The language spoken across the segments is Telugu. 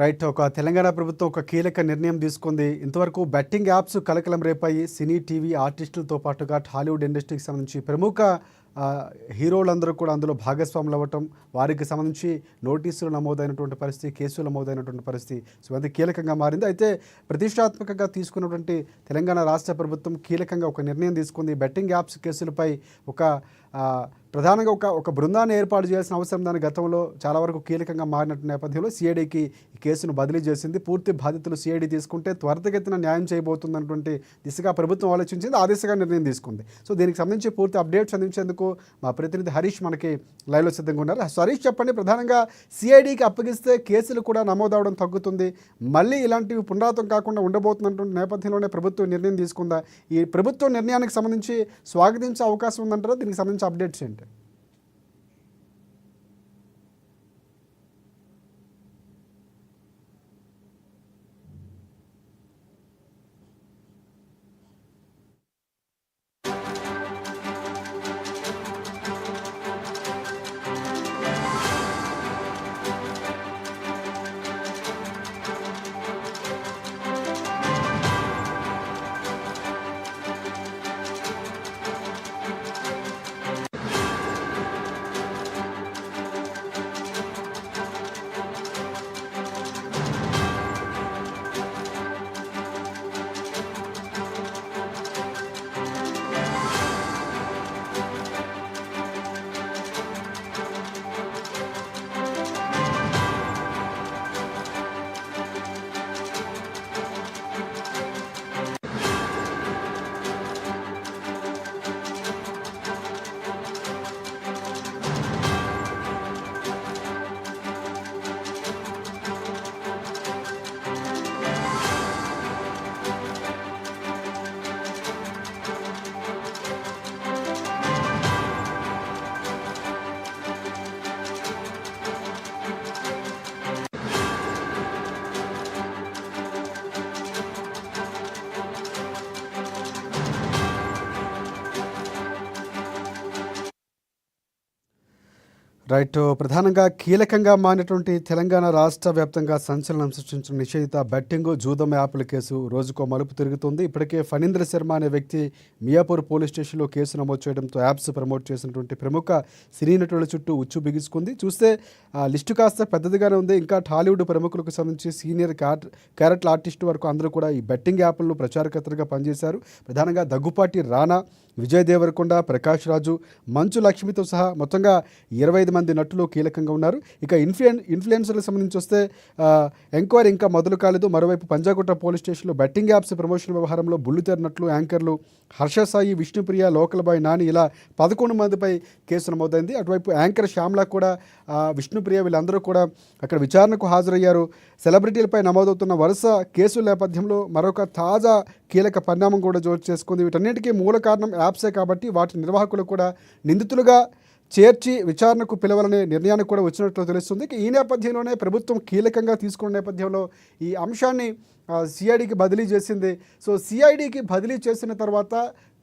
రైట్. తెలంగాణ ప్రభుత్వం ఒక కీలక నిర్ణయం తీసుకుంది. ఇంతవరకు బెట్టింగ్ యాప్స్ కలకలం రేపాయి. సినీ, టీవీ ఆర్టిస్టులతో పాటుగా టాలీవుడ్ ఇండస్ట్రీకి సంబంధించి ప్రముఖ హీరోలందరూ కూడా అందులో భాగస్వాములు అవ్వటం, వారికి సంబంధించి నోటీసులు నమోదైనటువంటి పరిస్థితి, కేసులు నమోదైనటువంటి పరిస్థితి. సో అది కీలకంగా మారింది. అయితే ప్రతిష్టాత్మకంగా తీసుకున్నటువంటి తెలంగాణ రాష్ట్ర ప్రభుత్వం కీలకంగా ఒక నిర్ణయం తీసుకుంది. బెట్టింగ్ యాప్స్ కేసులపై ఒక ప్రధానంగా ఒక బృందాన్ని ఏర్పాటు చేయాల్సిన అవసరం దాని గతంలో చాలా వరకు కీలకంగా మారినట్టు నేపథ్యంలో సిఐడికి ఈ కేసును బదిలీ చేసింది. పూర్తి బాధ్యతలు సిఐడి తీసుకుంటే త్వరితగతిన న్యాయం చేయబోతున్నటువంటి దిశగా ప్రభుత్వం ఆలోచించింది. ఆ దిశగా నిర్ణయం తీసుకుంది. సో దీనికి సంబంధించి పూర్తి అప్డేట్స్ అందించేందుకు మా ప్రతినిధి హరీష్ మనకి లైవ్లో సిద్ధంగా ఉన్నారు. హరీష్, చెప్పండి, ప్రధానంగా సిఐడికి అప్పగిస్తే కేసులు కూడా నమోదవడం తగ్గుతుంది, మళ్ళీ ఇలాంటివి పునరావృతం కాకుండా ఉండబోతున్నటువంటి నేపథ్యంలోనే ప్రభుత్వం నిర్ణయం తీసుకుందా? ఈ ప్రభుత్వం నిర్ణయానికి సంబంధించి స్వాగతించే అవకాశం ఉందంటారా? దీనికి సంబంధించి అప్డేట్స్ ఏంటి? రైట్. ప్రధానంగా కీలకంగా మారినటువంటి తెలంగాణ రాష్ట్ర వ్యాప్తంగా సంచలనం సృష్టించిన నిషేధిత బెట్టింగ్, జూదం యాప్ల కేసు రోజుకో మలుపు తిరుగుతుంది. ఇప్పటికే ఫణీంద్ర శర్మ అనే వ్యక్తి మియాపూర్ పోలీస్ స్టేషన్లో కేసు నమోదు చేయడంతో యాప్స్ ప్రమోట్ చేసినటువంటి ప్రముఖ సినీ నటుల చుట్టూ ఉచ్చు బిగుసుకుంది. చూస్తే లిస్టు కాస్త పెద్దదిగానే ఉంది. ఇంకా టాలీవుడ్ ప్రముఖులకు సంబంధించి సీనియర్ క్యారెక్టర్ ఆర్టిస్టు వరకు అందరూ కూడా ఈ బెట్టింగ్ యాప్లను ప్రచారకర్తలుగా పనిచేశారు. ప్రధానంగా దగ్గుపాటి రానా, విజయ్ దేవరకొండ, ప్రకాష్ రాజు, మంచు లక్ష్మితో సహా మొత్తంగా 25 మంది నటులు కీలకంగా ఉన్నారు. ఇక ఇన్ఫ్లుయెన్సర్లకు సంబంధించి వస్తే ఎంక్వైరీ ఇంకా మొదలు కాలేదు. మరోవైపు పంజాగుట్ట పోలీస్ స్టేషన్లో బెట్టింగ్ యాప్స్ ప్రమోషన్ వ్యవహారంలో బుల్లితెర నటులు, యాంకర్లు హర్షసాయి, విష్ణుప్రియ, లోకల్ బాయ్ నాని ఇలా 11 మందిపై కేసు నమోదైంది. అటువైపు యాంకర్ శ్యామ్లా కూడా, విష్ణుప్రియ వీళ్ళందరూ కూడా అక్కడ విచారణకు హాజరయ్యారు. సెలబ్రిటీలపై నమోదవుతున్న వరుస కేసుల నేపథ్యంలో మరొక తాజా కీలక పరిణామం కూడా చోటు చేసుకుంది. వీటన్నిటికీ మూల కారణం యాప్సే కాబట్టి వాటి నిర్వాహకులు కూడా నిందితులుగా చేర్చి విచారణకు పిలవాలనే నిర్ణయానికి కూడా వచ్చినట్లు తెలుస్తుంది. ఈ నేపథ్యంలోనే ప్రభుత్వం కీలకంగా తీసుకున్న నేపథ్యంలో ఈ అంశాన్ని సిఐడికి బదిలీ చేసింది. సో సిఐడికి బదిలీ చేసిన తర్వాత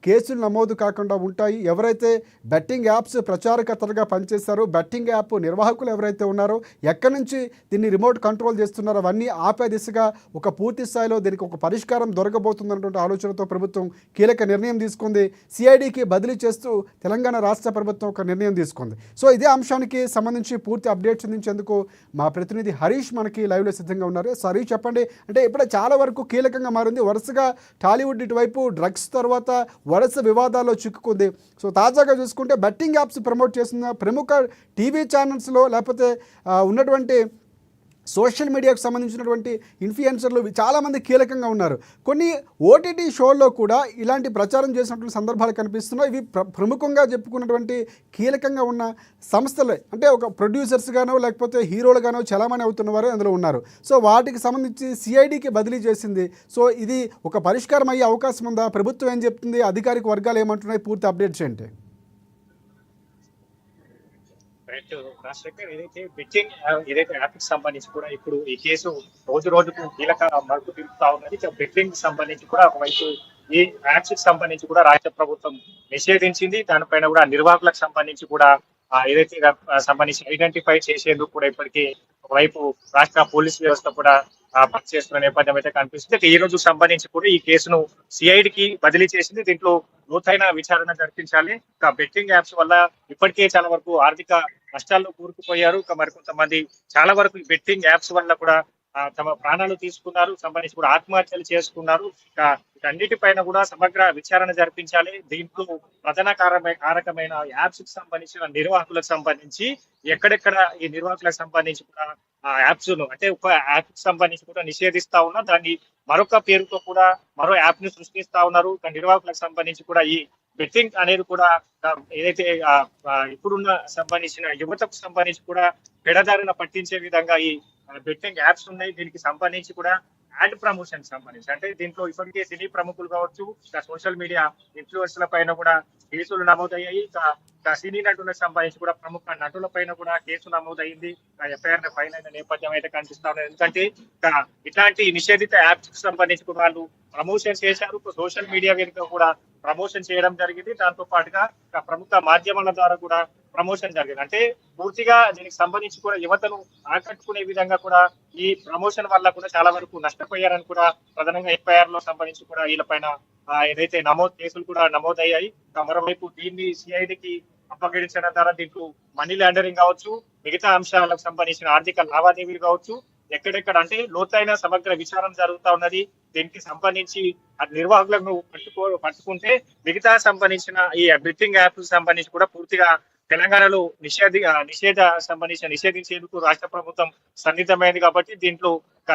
కేసులు నమోదు కాకుండా ఉంటాయి. ఎవరైతే బెట్టింగ్ యాప్స్ ప్రచారకర్తలుగా పనిచేస్తారో, బెట్టింగ్ యాప్ నిర్వాహకులు ఎవరైతే ఉన్నారో, ఎక్కడి నుంచి దీన్ని రిమోట్ కంట్రోల్ చేస్తున్నారో అవన్నీ ఆపే దిశగా ఒక పూర్తి స్థాయిలో దీనికి ఒక పరిష్కారం దొరకబోతుందన్నటువంటి ఆలోచనతో ప్రభుత్వం కీలక నిర్ణయం తీసుకుంది. సిఐడికి బదిలీ చేస్తూ తెలంగాణ రాష్ట్ర ప్రభుత్వం ఒక నిర్ణయం తీసుకుంది. సో ఇదే అంశానికి సంబంధించి పూర్తి అప్డేట్స్ అందించేందుకు మా ప్రతినిధి హరీష్ మనకి లైవ్లో సిద్ధంగా ఉన్నారు. హరీష్, చెప్పండి, అంటే ఇప్పుడే చాలా వరకు కీలకంగా మారింది. వరుసగా టాలీవుడ్ ఇటువైపు డ్రగ్స్ తర్వాత వరుస వివాదాల్లో చిక్కుకుంది. సో తాజాగా చూసుకుంటే బెట్టింగ్ యాప్స్ ప్రమోట్ చేసిన ప్రముఖ టీవీ ఛానల్స్లో లేకపోతే ఉన్నటువంటి సోషల్ మీడియాకు సంబంధించినటువంటి ఇన్ఫ్లుయెన్సర్లు చాలామంది కీలకంగా ఉన్నారు. కొన్ని ఓటీటీ షోల్లో కూడా ఇలాంటి ప్రచారం చేసినటువంటి సందర్భాలు కనిపిస్తున్నాయి. ఇవి ప్రముఖంగా చెప్పుకున్నటువంటి కీలకంగా ఉన్న సంస్థలే, అంటే ఒక ప్రొడ్యూసర్స్గానో లేకపోతే హీరోలుగానో చలామణి అవుతున్న వారు అందులో ఉన్నారు. సో వాటికి సంబంధించి సిఐడికి బదిలీ చేసింది. సో ఇది ఒక పరిష్కారం అయ్యే అవకాశం ఉందా? ప్రభుత్వం ఏం చెప్తుంది? అధికారిక వర్గాలు ఏమంటున్నాయి? పూర్తి అప్డేట్స్ ఏంటి? ఏదైతే యాప్కి సంబంధించి కూడా ఇప్పుడు ఈ కేసు రోజు రోజుకు కీలక మలుపు తిరుగుతా ఉన్నది. బెట్టింగ్ సంబంధించి కూడా ఒకవైపు ఈ యాప్స్ కి సంబంధించి కూడా రాష్ట్ర ప్రభుత్వం నిషేధించింది. దానిపైన కూడా నిర్వాహకులకు సంబంధించి కూడా ఏదైతే సంబంధించి ఐడెంటిఫై చేసేందుకు కూడా ఇప్పటికీ ఒకవైపు రాష్ట్ర పోలీస్ వ్యవస్థ కూడా పనిచేస్తున్న నేపథ్యం అయితే కనిపిస్తుంది. ఈ రోజు సంబంధించి కూడా ఈ కేసును సిఐడికి బదిలీ చేసింది. దీంట్లో లోతైన విచారణ జరిపించాలి. ఇంకా బెట్టింగ్ యాప్స్ వల్ల ఇప్పటికే చాలా వరకు ఆర్థిక నష్టాల్లో కూరుకుపోయారు. ఇంకా మరికొంతమంది చాలా వరకు ఈ బెట్టింగ్ యాప్స్ వల్ల కూడా తమ ప్రాణాలు తీసుకున్నారు. సంబంధించి కూడా ఆత్మహత్యలు చేసుకున్నారు. వీటన్నిటిపైన కూడా సమగ్ర విచారణ జరిపించాలి. దీంట్లో ప్రధాన కారకమైన యాప్స్ కి సంబంధించిన నిర్వాహకులకు సంబంధించి ఎక్కడెక్కడ ఈ నిర్వాహకులకు సంబంధించి కూడా ఆ యాప్స్ ను అంటే ఒక యాప్ కి సంబంధించి కూడా నిషేధిస్తా ఉన్నా దాన్ని మరొక పేరుతో కూడా మరో యాప్ ని సృష్టిస్తా ఉన్నారు. నిర్వాహకులకు సంబంధించి కూడా ఈ బెట్టింగ్ అనేది కూడా ఏదైతే ఇప్పుడున్న సంబంధించిన యువతకు సంబంధించి కూడా పెడదారిన పట్టించే విధంగా ఈ బెట్టింగ్ యాప్స్ ఉన్నాయి. దీనికి సంబంధించి కూడా యాడ్ ప్రమోషన్ సంబంధించి అంటే దీంట్లో ఇప్పటికే సినీ ప్రముఖులు కావచ్చు, ఇంకా సోషల్ మీడియా ఇన్ఫ్లుయెన్స్ల పైన కూడా కేసులు నమోదయ్యాయి. ఇంకా సినీ నటులకు సంబంధించి కూడా ప్రముఖ నటుల పైన కూడా కేసు నమోదైంది. ఎఫ్ఐఆర్ ఫైల్ అయిన నేపథ్యం అయితే కనిపిస్తా ఉన్నది. ఎందుకంటే ఇట్లాంటి నిషేధిత యాప్స్ కి సంబంధించి కూడా వాళ్ళు ప్రమోషన్ చేశారు. సోషల్ మీడియా వేదిక కూడా ప్రమోషన్ చేయడం జరిగింది. దాంతో పాటుగా ప్రముఖ మాధ్యమాల ద్వారా కూడా ప్రమోషన్ జరిగింది. అంటే పూర్తిగా దీనికి సంబంధించి కూడా యువతను ఆకట్టుకునే విధంగా కూడా ఈ ప్రమోషన్ వల్ల కూడా చాలా వరకు నష్టపోయారని కూడా ప్రధానంగా ఎఫ్ఐఆర్ లో సంబంధించి కూడా వీళ్ళపైన ఏదైతే కేసులు కూడా నమోదయ్యాయి. మరోవైపు దీన్ని సిఐడికి అప్పగించడం ద్వారా దీంట్లో మనీ లాండరింగ్ కావచ్చు, మిగతా అంశాలకు సంబంధించిన ఆర్థిక లావాదేవీలు కావచ్చు, ఎక్కడెక్కడ అంటే లోతైన సమగ్ర విచారణ జరుగుతా ఉన్నది. దీనికి సంబంధించి నిర్వాహకులను పట్టుకుంటే మిగతా సంబంధించిన ఈ బెట్టింగ్ యాప్ సంబంధించి కూడా పూర్తిగా తెలంగాణలో నిషేధించేందుకు రాష్ట్ర ప్రభుత్వం సన్నిద్ధమైంది. కాబట్టి దీంట్లో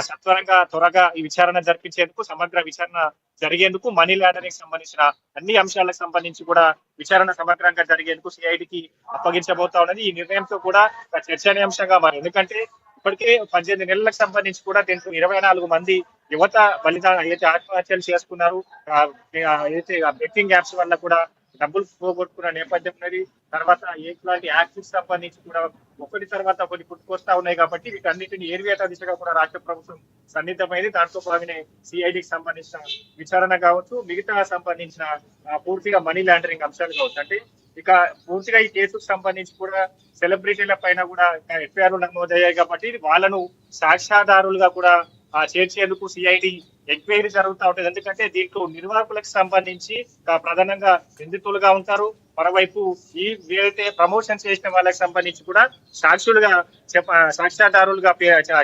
సత్వరంగా త్వరగా ఈ విచారణ జరిపించేందుకు సమగ్ర విచారణ జరిగేందుకు మనీ లాండరింగ్ సంబంధించిన అన్ని అంశాలకు సంబంధించి కూడా విచారణ సమగ్రంగా జరిగేందుకు సిఐడికి అప్పగించబోతా ఉన్నది. ఈ నిర్ణయంతో కూడా చర్చనీయాంశంగా మరి ఎందుకంటే ఇప్పటికే 18 నెలలకు సంబంధించి కూడా దీంట్లో 24 మంది యువత బలిదానం ఏదైతే ఆత్మహత్యలు చేసుకున్నారు. ఏదైతే బెట్టింగ్ యాప్స్ వల్ల కూడా డబ్బులు పోగొట్టుకున్న నేపథ్యం ఉన్నది. తర్వాత ఇట్లాంటి యాక్ట్స్ సంబంధించి కూడా ఒకటి తర్వాత ఒకటి పుట్టుకొస్తా ఉన్నాయి. కాబట్టి వీటన్నిటిని ఏరివేత దిశగా కూడా రాష్ట్ర ప్రభుత్వం సన్నిద్ధమైంది. దాంతో భాగంగానే సిఐడికి సంబంధించిన విచారణ కావచ్చు, మిగతా సంబంధించిన పూర్తిగా మనీ లాండరింగ్ అంశాలు కావచ్చు. అంటే ఇక పూర్తిగా ఈ కేసుకు సంబంధించి కూడా సెలబ్రిటీల పైన కూడా ఎఫ్ఐఆర్లు నమోదయ్యాయి. కాబట్టి వాళ్ళను సాక్ష్యాధారులుగా కూడా చేర్చేందుకు సిఐడి ఎంక్వైరీ జరుగుతూ ఉంటుంది. ఎందుకంటే దీంట్లో నిర్వాహకులకు సంబంధించి ప్రధానంగా నిందితులుగా ఉంటారు. మరోవైపు ఈ ఏదైతే ప్రమోషన్ చేసిన వాళ్ళకి సంబంధించి కూడా సాక్ష్యాధారులుగా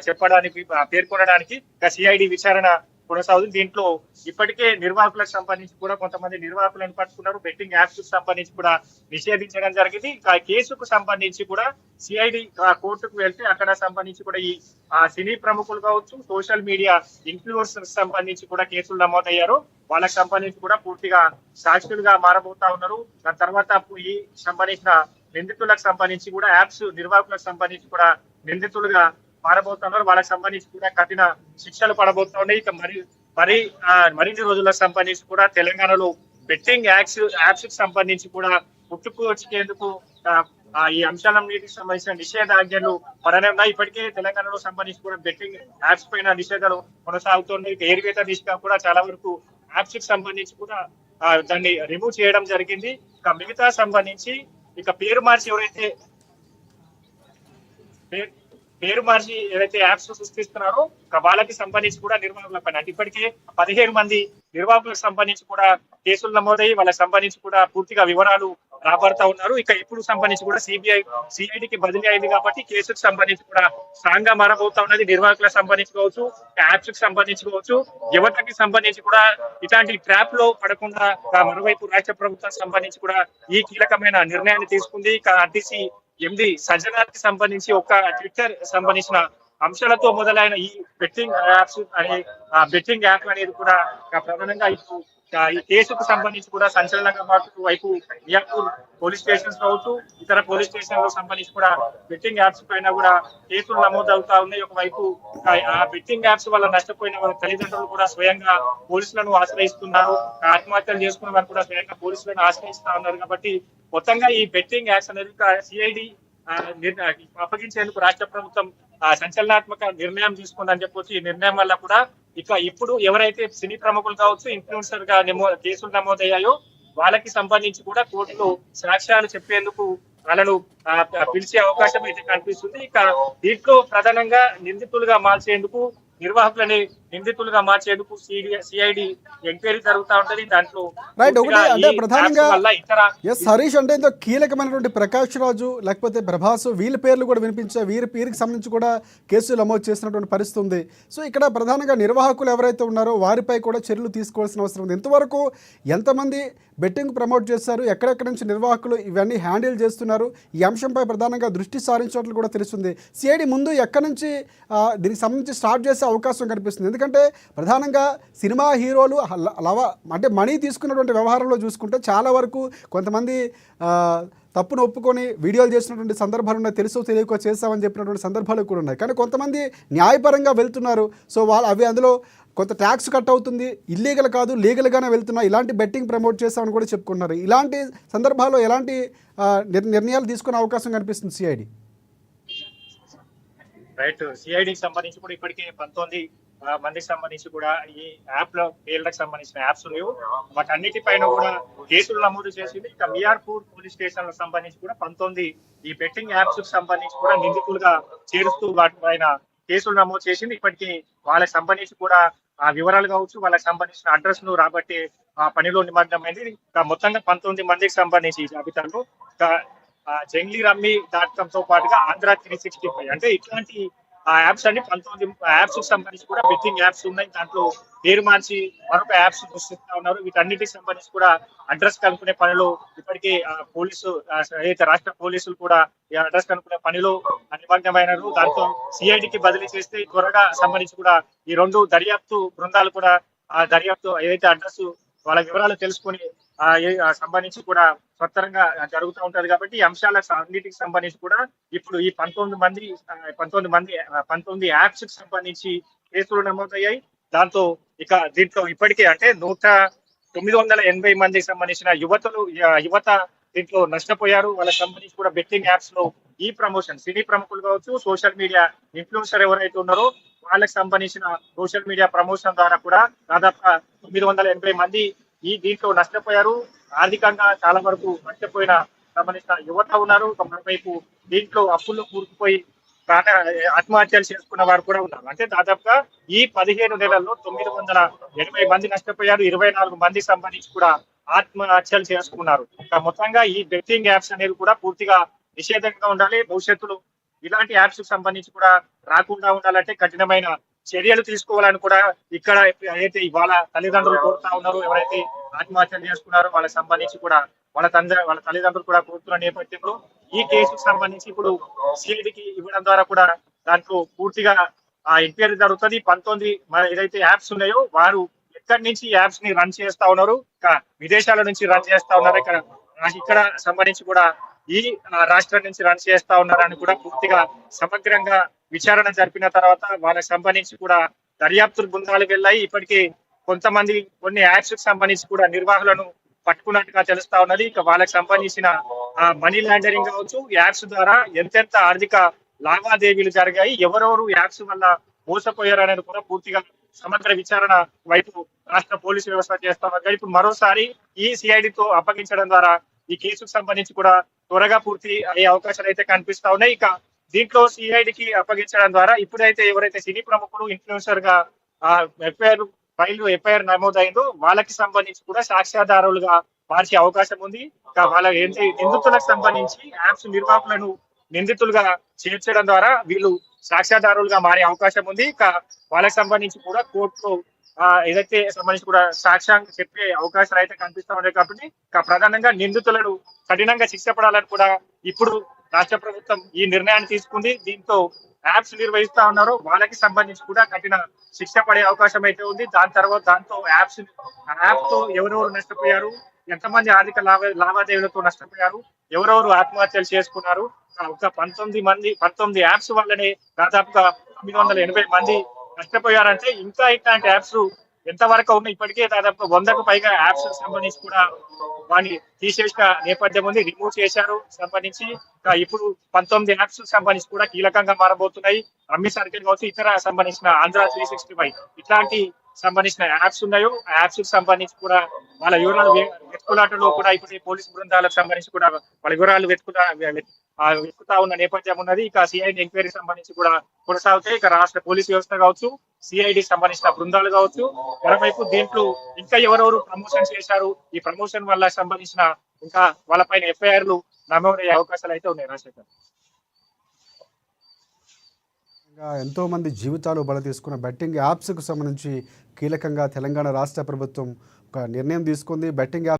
చెప్పడానికి పేర్కొనడానికి సిఐడి విచారణ కొనసాగుతుంది. దీంట్లో ఇప్పటికే నిర్వాహకులకు సంబంధించి కూడా కొంతమంది నిర్వాహకులను పట్టుకున్నారు. బెట్టింగ్ యాప్స్ సంబంధించి కూడా నిషేధించడం జరిగింది. కేసుకు సంబంధించి కూడా సిఐడి కోర్టుకు వెళ్తే అక్కడ సంబంధించి కూడా ఈ సినీ ప్రముఖులు కావచ్చు, సోషల్ మీడియా ఇన్ఫ్లుయెన్సర్స్ సంబంధించి కూడా కేసులు నమోదయ్యారు. వాళ్ళకి సంబంధించి కూడా పూర్తిగా సాక్షులుగా మారబోతా ఉన్నారు. దాని తర్వాత ఈ సంబంధించిన నిందితులకు సంబంధించి కూడా యాప్స్ నిర్వాహకులకు సంబంధించి కూడా నిందితులుగా మారబోతున్నారు. వాళ్ళకి సంబంధించి కూడా కఠిన శిక్షలు పడబోతా ఉన్నాయి. ఇక మరిన్ని రోజులకు సంబంధించి కూడా తెలంగాణలో బెట్టింగ్ యాప్స్ కి సంబంధించి కూడా పుట్టుకొచ్చేందుకు ఈ అంశాలన్నిటికి సంబంధించిన నిషేధాజ్ఞలు పడనే ఉన్నాయి. ఇప్పటికే తెలంగాణలో సంబంధించి కూడా బెట్టింగ్ యాప్స్ పైన నిషేధాలు కొనసాగుతున్నాయి. ఏరివేత దిశగా కూడా చాలా వరకు యాప్స్ కి సంబంధించి కూడా దాన్ని రిమూవ్ చేయడం జరిగింది. ఇక మిగతా సంబంధించి ఇక పేరు మార్చి ఏదైతే యాప్స్ సృష్టిస్తున్నారో వాళ్ళకి సంబంధించి కూడా నిర్వాహకుల పైన అంటే ఇప్పటికే 15 మంది నిర్వాహకులకు సంబంధించి కూడా కేసులు నమోదయ్యి వాళ్ళకి సంబంధించి కూడా పూర్తిగా వివరాలు రాబడతా ఉన్నారు. ఇక ఇప్పుడు సంబంధించి కూడా సిఐడికి బదిలీ అయింది కాబట్టి కేసుకు సంబంధించి కూడా స్ట్రాంగ్ గా మారబోతా ఉన్నది. నిర్వాహకులకు సంబంధించి కావచ్చు, యాప్స్ కి సంబంధించి కావచ్చు, యువతకి సంబంధించి కూడా ఇట్లాంటి ట్రాప్ లో పడకుండా మరోవైపు రాష్ట్ర ప్రభుత్వం సంబంధించి కూడా ఈ కీలకమైన నిర్ణయాన్ని తీసుకుంది. ఆర్టీసీ ఎండి సజ్జనార్కి సంబంధించి ఒక ట్విట్టర్ సంబంధించిన అంశాలతో మొదలైన ఈ బెట్టింగ్ యాప్ అనేది కూడా ప్రధానంగా ఇప్పుడు ఈ కేసుకు సంబంధించి కూడా సంచలనంగా మారుతూ వైపు మియాపూర్ పోలీస్ స్టేషన్స్ కావచ్చు, ఇతర పోలీస్ స్టేషన్ లో సంబంధించి కూడా బెట్టింగ్ యాప్స్ పైన కూడా కేసులు నమోదవుతా ఉన్నాయి. ఒకవైపు ఆ బెట్టింగ్ యాప్స్ వల్ల నష్టపోయిన వాళ్ళ తల్లిదండ్రులు కూడా స్వయంగా పోలీసులను ఆశ్రయిస్తున్నారు. ఆత్మహత్యలు చేసుకున్న వారు కూడా స్వయంగా పోలీసులను ఆశ్రయిస్తా ఉన్నారు. కాబట్టి మొత్తంగా ఈ బెట్టింగ్ యాప్స్ అనేది సిఐడి అప్పగించేందుకు రాష్ట్ర ప్రభుత్వం సంచలనాత్మక నిర్ణయం తీసుకుందని చెప్పొచ్చు. ఈ నిర్ణయం వల్ల కూడా ఇక ఇప్పుడు ఎవరైతే సినీ ప్రముఖులు కావచ్చు, ఇన్ఫ్లుయెన్సర్ గా కేసులు నమోదయ్యాయో వాళ్ళకి సంబంధించి కూడా కోర్టులో సాక్ష్యాలు చెప్పేందుకు వాళ్ళను పిలిచే అవకాశం అయితే కనిపిస్తుంది. ఇక దీంట్లో ప్రధానంగా నిందితులుగా మార్చేందుకు నిర్వాహకులని నిందితులుగా మార్చేందుకు సిఐడి ఎంక్వైరీ జరుగుతా ఉంటది. దాంట్లో రైట్. పూర్తిగా ఒకటి ఈ అంటే యాప్స్ ప్రధానంగా వల్ల ఇతర ఎస్ హరీష్ అంటే ఇందులో కీలకమైనటువంటి ప్రకాష్ రాజు లేకపోతే ప్రభాస్ వీళ్ళ పేర్లు కూడా వినిపించే వీరికి సంబంధించి కూడా కేసులు నమోదు చేసినటువంటి పరిస్థితి ఉంది. సో ఇక్కడ ప్రధానంగా నిర్వాహకులు ఎవరైతే ఉన్నారో వారిపై కూడా చర్యలు తీసుకోవాల్సిన అవసరం ఉంది. ఇంతవరకు ఎంతమంది బెట్టింగ్ ప్రమోట్ చేస్తారు, ఎక్కడెక్కడి నుంచి నిర్వాహకులు ఇవన్నీ హ్యాండిల్ చేస్తున్నారు, ఈ అంశంపై ప్రధానంగా దృష్టి సారించినట్లు కూడా తెలుస్తుంది. సిఐడి ముందు ఎక్కడి నుంచి దీనికి సంబంధించి స్టార్ట్ చేసే అవకాశం కనిపిస్తుంది. ఎందుకంటే ప్రధానంగా సినిమా హీరోలు అంటే మనీ తీసుకున్నటువంటి వ్యవహారంలో చూసుకుంటే చాలా వరకు కొంతమంది తప్పును ఒప్పుకొని వీడియోలు చేసినటువంటి సందర్భాలు ఉన్నాయి, తెలుసో తెలియకో చేస్తామని చెప్పినటువంటి సందర్భాలు కూడా ఉన్నాయి. కానీ కొంతమంది న్యాయపరంగా వెళ్తున్నారు. సో వాళ్ళు అందులో కొంత ట్యాక్స్ కట్ అవుతుంది, ఇల్లీగల్ కాదు లీగల్గానే వెళ్తున్నా, ఇలాంటి బెట్టింగ్ ప్రమోట్ చేస్తామని కూడా చెప్పుకుంటున్నారు. ఇలాంటి సందర్భాల్లో ఎలాంటి నిర్ణయాలు తీసుకునే అవకాశం కనిపిస్తుంది సిఐడి? రైట్. సిఐడికి సంబంధించి కూడా ఇప్పటికే 19 మందికి సంబంధించి కూడా ఈ యాప్ లో పేర్లకు సంబంధించిన యాప్స్ లేవు. వాటన్నిటిపైన కూడా కేసులు నమోదు చేసింది. ఇక మియార్పూర్ పోలీస్ స్టేషన్ లకు సంబంధించి కూడా 19 ఈ బెట్టింగ్ యాప్స్ కు సంబంధించి కూడా నిందితులుగా చేరుస్తూ వాటిపైన కేసులు నమోదు చేసింది. ఇప్పటికీ వాళ్ళకి సంబంధించి కూడా ఆ వివరాలు కావచ్చు, వాళ్ళకి సంబంధించిన అడ్రస్ ను రాబట్టి ఆ పనిలో నిమగ్నమైంది. ఇంకా మొత్తంగా 19 మందికి సంబంధించి ఈ జాబితాలో జంగ్లీ రమ్మీ .com తో పాటుగా ఆంధ్ర 365 అంటే ఇట్లాంటి ఆ యాప్స్ అన్ని 19 యాప్స్ కి సంబంధించి కూడా బెట్టింగ్ యాప్స్ ఉన్నాయి. దాంట్లో పేరు మార్చి మరొక యాప్స్ సృష్టిస్తా ఉన్నారు. వీటన్నిటికి సంబంధించి కూడా అడ్రస్ కనుక్కునే పనిలో ఇప్పటికే పోలీసు ఏదైతే రాష్ట్ర పోలీసులు కూడా ఈ అడ్రస్ కనుక్కునే పనిలో నిమగ్నమైనారు. దాంతో సిఐడికి బదిలీ చేస్తే త్వరగా సంబంధించి కూడా ఈ 2 దర్యాప్తు బృందాలు కూడా ఆ దర్యాప్తు ఏదైతే అడ్రస్ వాళ్ళ వివరాలు తెలుసుకొని సంబంధించి కూడా స్వతంత్రంగా జరుగుతూ ఉంటది. కాబట్టి ఈ అంశాలకు అన్నిటికి సంబంధించి కూడా ఇప్పుడు ఈ 19 యాప్స్ కి సంబంధించి కేసులు నమోదయ్యాయి. దాంతో ఇక దీంట్లో ఇప్పటికే అంటే 980 మందికి సంబంధించిన యువత దీంట్లో నష్టపోయారు. వాళ్ళకి సంబంధించి కూడా బెట్టింగ్ యాప్స్ లో ఈ ప్రమోషన్ సినీ ప్రముఖులు కావచ్చు, సోషల్ మీడియా ఇన్ఫ్లుయెన్సర్ ఎవరైతే ఉన్నారో వాళ్ళకి సంబంధించిన సోషల్ మీడియా ప్రమోషన్ ద్వారా కూడా దాదాపుగా 980 మంది ఈ దీంట్లో నష్టపోయారు. ఆర్థికంగా చాలా వరకు నష్టపోయిన సంబంధించిన యువత ఉన్నారు. మరోవైపు దీంట్లో అప్పుల్లో కూరుకుపోయి ఆత్మహత్యలు చేసుకున్న వారు కూడా ఉన్నారు. అంటే దాదాపుగా ఈ 15 నెలల్లో 980 మంది నష్టపోయారు. 24 మంది సంబంధించి కూడా ఆత్మహత్యలు చేసుకున్నారు. మొత్తంగా ఈ బెట్టింగ్ యాప్స్ అనేది కూడా పూర్తిగా నిషేధంగా ఉండాలి. భవిష్యత్తులో ఇలాంటి యాప్స్ కు సంబంధించి కూడా రాకుండా ఉండాలంటే కఠినమైన చర్యలు తీసుకోవాలని కూడా ఇక్కడ ఏదైతే ఇవాళ తల్లిదండ్రులు కోరుతా ఉన్నారో, ఎవరైతే ఆత్మహత్యలు చేసుకున్నారో వాళ్ళకి సంబంధించి కూడా వాళ్ళ తల్లిదండ్రులు కూడా కోరుతున్న నేపథ్యంలో ఈ కేసుకు సంబంధించి ఇప్పుడు సిఐడికి ఇవ్వడం ద్వారా కూడా దాంట్లో పూర్తిగా ఎంక్వైరీ జరుగుతుంది. 19 ఏదైతే యాప్స్ ఉన్నాయో వారు ఎక్కడి నుంచి యాప్స్ ని రన్ చేస్తా ఉన్నారు, విదేశాల నుంచి రన్ చేస్తా ఉన్నారు, ఇక్కడ సంబంధించి కూడా ఈ రాష్ట్రం నుంచి రన్ చేస్తా ఉన్నారని కూడా పూర్తిగా సమగ్రంగా విచారణ జరిపిన తర్వాత వాళ్ళకి సంబంధించి కూడా దర్యాప్తు బృందాలు వెళ్ళాయి. ఇప్పటికీ కొన్ని యాప్స్ కి సంబంధించి కూడా నిర్వాహకులను పట్టుకున్నట్టుగా తెలుస్తా ఉన్నది. ఇక వాళ్ళకి సంబంధించిన మనీ లాండరింగ్ కావచ్చు, యాప్స్ ద్వారా ఎంతెంత ఆర్థిక లావాదేవీలు జరిగాయి, ఎవరెవరు యాప్స్ వల్ల మోసపోయారు అనేది కూడా పూర్తిగా సమగ్ర విచారణ వైపు రాష్ట్ర పోలీసు వ్యవస్థ చేస్తా ఉన్నారు. ఇప్పుడు మరోసారి ఈ సిఐడితో అప్పగించడం ద్వారా ఈ కేసుకు సంబంధించి కూడా త్వరగా పూర్తి అయ్యే అవకాశాలు అయితే కనిపిస్తా ఉన్నాయి. ఇక దీంట్లో సిఐడికి అప్పగించడం ద్వారా ఇప్పుడైతే ఎవరైతే సినీ ప్రముఖులు ఇన్ఫ్లుయెన్సర్ గా ఎఫ్ఐఆర్ నమోదైందో వాళ్ళకి సంబంధించి కూడా సాక్ష్యాధారులుగా మార్చే అవకాశం ఉంది. వాళ్ళ నిందితులకు సంబంధించి యాప్స్ నిర్వాహకులను నిందితులుగా చేర్చడం ద్వారా వీళ్ళు సాక్ష్యాధారులుగా మారే అవకాశం ఉంది. వాళ్ళకి సంబంధించి కూడా కోర్టులో ఏదైతే సంబంధించి కూడా సాక్ష్యాన్ని చెప్పే అవకాశాలు అయితే కనిపిస్తా ఉన్నాయి. కాబట్టి ప్రధానంగా నిందితులను కఠినంగా శిక్ష పడాలని కూడా ఇప్పుడు రాష్ట్ర ప్రభుత్వం ఈ నిర్ణయాన్ని తీసుకుంది. దీంతో యాప్స్ నిర్వహిస్తా ఉన్నారు వాళ్ళకి సంబంధించి కూడా కఠిన శిక్ష పడే అవకాశం అయితే ఉంది. దాంతో యాప్ తో ఎవరెవరు నష్టపోయారు, ఎంతమంది ఆర్థిక లావాదేవీలతో నష్టపోయారు, ఎవరెవరు ఆత్మహత్యలు చేసుకున్నారు, ఒక 19 యాప్స్ వల్లనే దాదాపుగా 980 మంది నష్టపోయారంటే ఇంకా ఇట్లాంటి యాప్స్ ఎంతవరకు ఉన్నాయి. ఇప్పటికే దాదాపు 100కు పైగా యాప్స్ సంబంధించి కూడా వాడిని తీసేసిన నేపథ్యం ఉంది, రిమూవ్ చేశారు. సంబంధించి ఇప్పుడు 19 యాప్స్ సంబంధించి కూడా కీలకంగా మారబోతున్నాయి. రమ్మీ సర్కిల్ కావచ్చు, ఇతర సంబంధించిన ఆంధ్ర 365 ఇట్లాంటి సంబంధించిన యాప్స్ ఉన్నాయో ఆ యాప్స్ కి సంబంధించి కూడా వాళ్ళ వివరాలు వెతుకులాటలో కూడా ఇప్పుడు ఈ పోలీస్ బృందాలకు సంబంధించి కూడా వాళ్ళ వివరాలు వెతుకుతా ఉన్న నేపథ్యం ఉన్నది. ఇక సిఐడి ఎంక్వైరీ సంబంధించి కూడా కొనసాగుతాయి. ఇక రాష్ట్ర పోలీస్ వ్యవస్థ కావచ్చు, సిఐడి సంబంధించిన బృందాలు కావచ్చు, మరోవైపు దీంట్లో ఇంకా ఎవరెవరు ప్రమోషన్ చేశారు, ఈ ప్రమోషన్ వల్ల సంబంధించిన ఇంకా వాళ్ళపైన ఎఫ్ఐఆర్లు నమోదయ్యే అవకాశాలు అయితే ఉన్నాయి రాజశేఖర్. ఇంకా ఎంతోమంది జీవితాలు బలి తీసుకున్న బెట్టింగ్ యాప్స్కు సంబంధించి కీలకంగా తెలంగాణ రాష్ట్ర ప్రభుత్వం ఒక నిర్ణయం తీసుకుంది. Betting app